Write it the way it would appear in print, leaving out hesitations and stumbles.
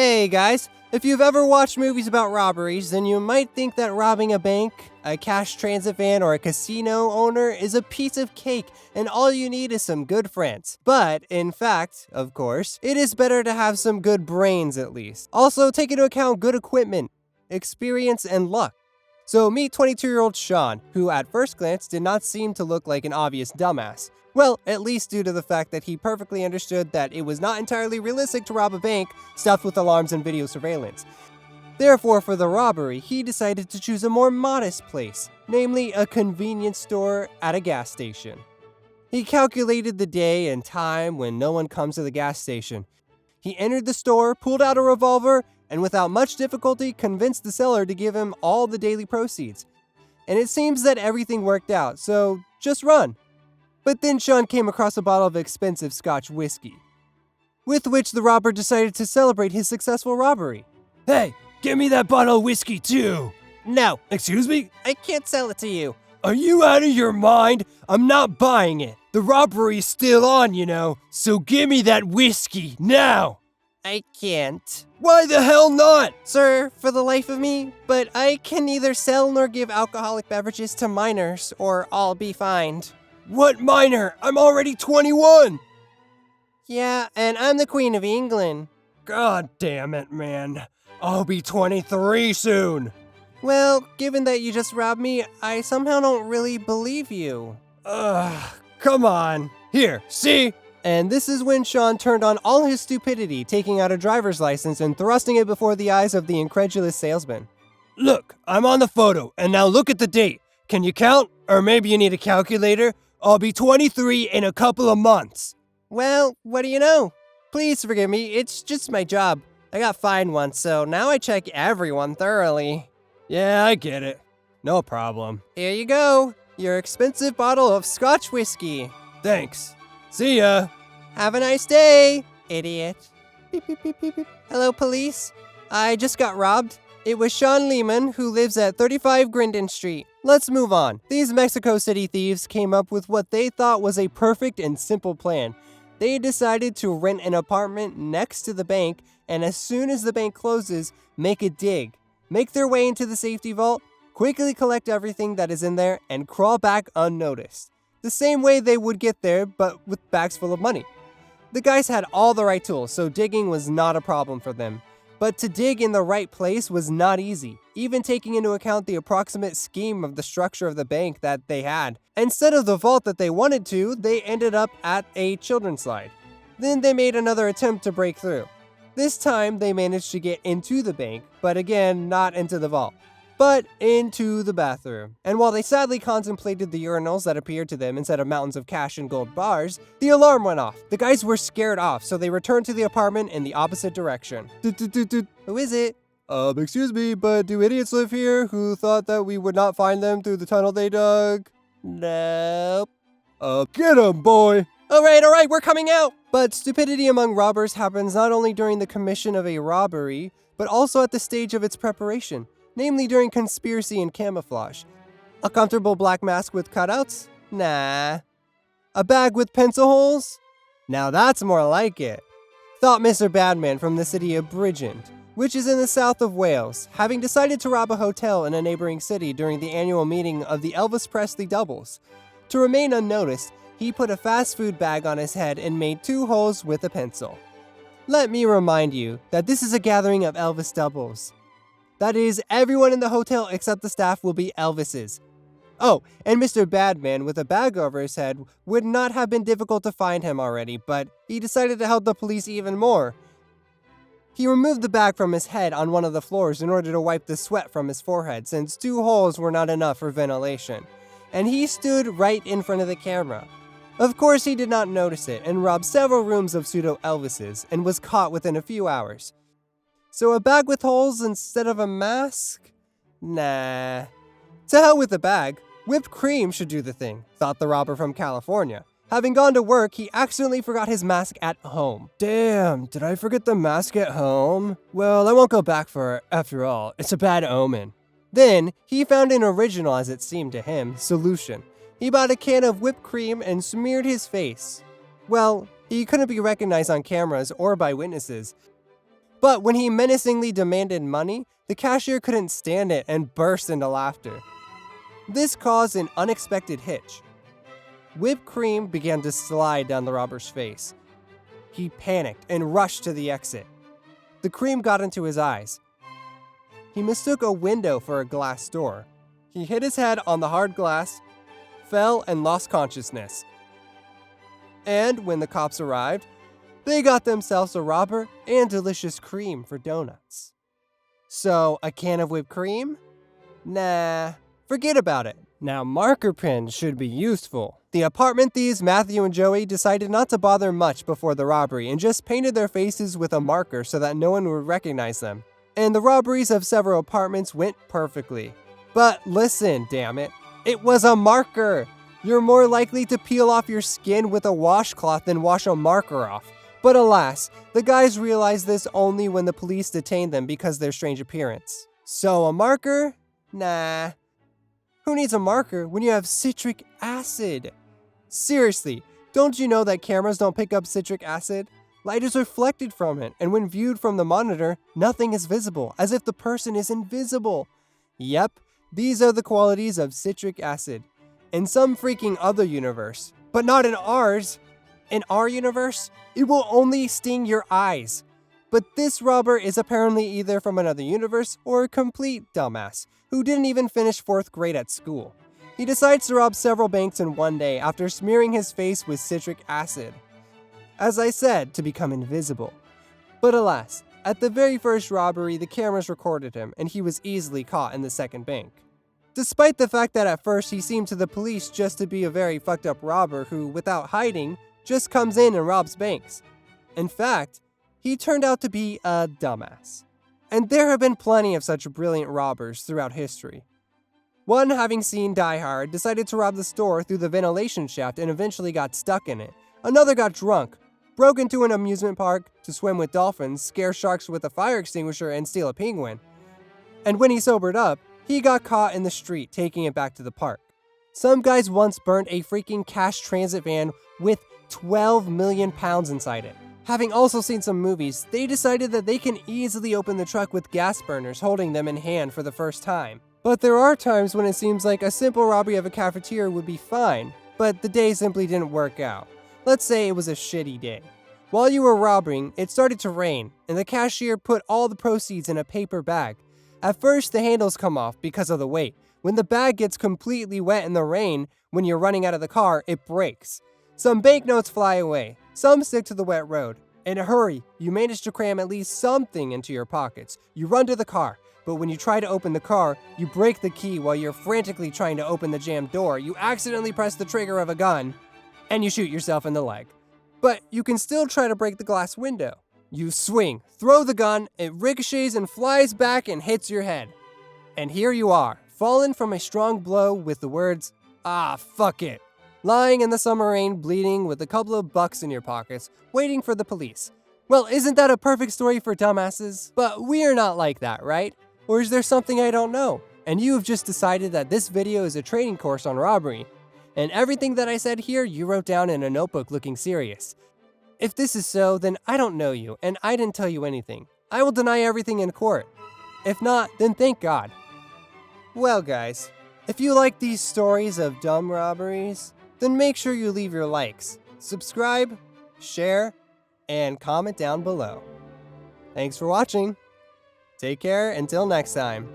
Hey guys, if you've ever watched movies about robberies, then you might think that robbing a bank, a cash transit van, or a casino owner is a piece of cake and all you need is some good friends. But, in fact, of course, it is better to have some good brains at least. Also, take into account good equipment, experience, and luck. So meet 22-year-old Sean, who at first glance did not seem to look like an obvious dumbass. Well, at least due to the fact that he perfectly understood that it was not entirely realistic to rob a bank stuffed with alarms and video surveillance. Therefore, for the robbery, he decided to choose a more modest place, namely a convenience store at a gas station. He calculated the day and time when no one comes to the gas station. He entered the store, pulled out a revolver, and without much difficulty convinced the seller to give him all the daily proceeds. And it seems that everything worked out, so just run. But then Sean came across a bottle of expensive Scotch whiskey, with which the robber decided to celebrate his successful robbery. Hey, give me that bottle of whiskey too. No, Excuse me? I can't sell it to you. Are you out of your mind? I'm not buying it. The robbery's still on, you know, so give me that whiskey now. I can't. Why the hell not? Sir, for the life of me, but I can neither sell nor give alcoholic beverages to minors, or I'll be fined. What minor? I'm already 21. Yeah, and I'm the Queen of England. God damn it, man. I'll be 23 soon. Well, given that you just robbed me, I somehow don't really believe you. Come on. Here, see? And this is when Sean turned on all his stupidity, taking out a driver's license and thrusting it before the eyes of the incredulous salesman. Look, I'm on the photo, and now look at the date. Can you count? Or maybe you need a calculator? I'll be 23 in a couple of months. Well, what do you know? Please forgive me, it's just my job. I got fined once, so now I check everyone thoroughly. Yeah, I get it. No problem. Here you go, your expensive bottle of Scotch whiskey. Thanks. See ya. Have a nice day, idiot. Beep, beep, beep, beep, beep. Hello, police. I just got robbed. It was Sean Lehman, who lives at 35 Grindon Street. Let's move on. These Mexico City thieves came up with what they thought was a perfect and simple plan. They decided to rent an apartment next to the bank, and as soon as the bank closes, make a dig. Make their way into the safety vault, quickly collect everything that is in there, and crawl back unnoticed. The same way they would get there, but with bags full of money. The guys had all the right tools, so digging was not a problem for them. But to dig in the right place was not easy, even taking into account the approximate scheme of the structure of the bank that they had. Instead of the vault that they wanted to, they ended up at a children's slide. Then they made another attempt to break through. This time they managed to get into the bank, but again, not into the vault, but into the bathroom. And while they sadly contemplated the urinals that appeared to them instead of mountains of cash and gold bars, the alarm went off. The guys were scared off, so they returned to the apartment in the opposite direction. Who is it? Excuse me, but do idiots live here who thought that we would not find them through the tunnel they dug? Nope. Get 'em, boy! Alright, we're coming out! But stupidity among robbers happens not only during the commission of a robbery, but also at the stage of its preparation. Namely during conspiracy and camouflage. A comfortable black mask with cutouts? Nah. A bag with pencil holes? Now that's more like it. Thought Mr. Badman from the city of Bridgend, which is in the south of Wales, having decided to rob a hotel in a neighboring city during the annual meeting of the Elvis Presley doubles. To remain unnoticed, he put a fast food bag on his head and made 2 holes with a pencil. Let me remind you that this is a gathering of Elvis doubles. That is, everyone in the hotel except the staff will be Elvis's. Oh, and Mr. Badman with a bag over his head would not have been difficult to find him already, but he decided to help the police even more. He removed the bag from his head on one of the floors in order to wipe the sweat from his forehead, since 2 holes were not enough for ventilation. And he stood right in front of the camera. Of course, he did not notice it and robbed several rooms of pseudo-Elvises and was caught within a few hours. So a bag with holes instead of a mask? Nah. To hell with the bag. Whipped cream should do the thing, thought the robber from California. Having gone to work, he accidentally forgot his mask at home. Damn, did I forget the mask at home? Well, I won't go back for it. After all, it's a bad omen. Then, he found an original, as it seemed to him, solution. He bought a can of whipped cream and smeared his face. Well, he couldn't be recognized on cameras or by witnesses. But when he menacingly demanded money, the cashier couldn't stand it and burst into laughter. This caused an unexpected hitch. Whipped cream began to slide down the robber's face. He panicked and rushed to the exit. The cream got into his eyes. He mistook a window for a glass door. He hit his head on the hard glass, fell, and lost consciousness. And when the cops arrived, they got themselves a robber and delicious cream for donuts. So, a can of whipped cream? Nah, forget about it. Now, marker pens should be useful. The apartment thieves Matthew and Joey decided not to bother much before the robbery and just painted their faces with a marker so that no one would recognize them. And the robberies of several apartments went perfectly. But listen, damn it, it was a marker! You're more likely to peel off your skin with a washcloth than wash a marker off. But alas, the guys realized this only when the police detained them because of their strange appearance. So a marker? Nah. Who needs a marker when you have citric acid? Seriously, don't you know that cameras don't pick up citric acid? Light is reflected from it, and when viewed from the monitor, nothing is visible, as if the person is invisible. Yep, these are the qualities of citric acid. In some freaking other universe, but not in ours. In our universe, it will only sting your eyes. But this robber is apparently either from another universe or a complete dumbass who didn't even finish 4th grade at school. He decides to rob several banks in one day after smearing his face with citric acid. As I said, to become invisible. But alas, at the very first robbery, the cameras recorded him and he was easily caught in the second bank. Despite the fact that at first he seemed to the police just to be a very fucked up robber who, without hiding, just comes in and robs banks. In fact, he turned out to be a dumbass. And there have been plenty of such brilliant robbers throughout history. One, having seen Die Hard, decided to rob the store through the ventilation shaft and eventually got stuck in it. Another got drunk, broke into an amusement park to swim with dolphins, scare sharks with a fire extinguisher, and steal a penguin. And when he sobered up, he got caught in the street taking it back to the park. Some guys once burned a freaking cash transit van with 12 million pounds inside it. Having also seen some movies, they decided that they can easily open the truck with gas burners holding them in hand for the first time. But there are times when it seems like a simple robbery of a cafeteria would be fine, but the day simply didn't work out. Let's say it was a shitty day. While you were robbing, it started to rain, and the cashier put all the proceeds in a paper bag. At first, the handles come off because of the weight. When the bag gets completely wet in the rain, when you're running out of the car, it breaks. Some banknotes fly away. Some stick to the wet road. In a hurry, you manage to cram at least something into your pockets. You run to the car, but when you try to open the car, you break the key while you're frantically trying to open the jammed door. You accidentally press the trigger of a gun, and you shoot yourself in the leg. But you can still try to break the glass window. You swing, throw the gun, it ricochets and flies back and hits your head. And here you are, fallen from a strong blow with the words, "Ah, fuck it," lying in the summer rain, bleeding with a couple of bucks in your pockets, waiting for the police. Well, isn't that a perfect story for dumbasses? But we are not like that, right? Or is there something I don't know? And you have just decided that this video is a training course on robbery, and everything that I said here you wrote down in a notebook looking serious. If this is so, then I don't know you, and I didn't tell you anything. I will deny everything in court. If not, then thank God. Well guys, if you like these stories of dumb robberies, then make sure you leave your likes, subscribe, share, and comment down below. Thanks for watching. Take care until next time.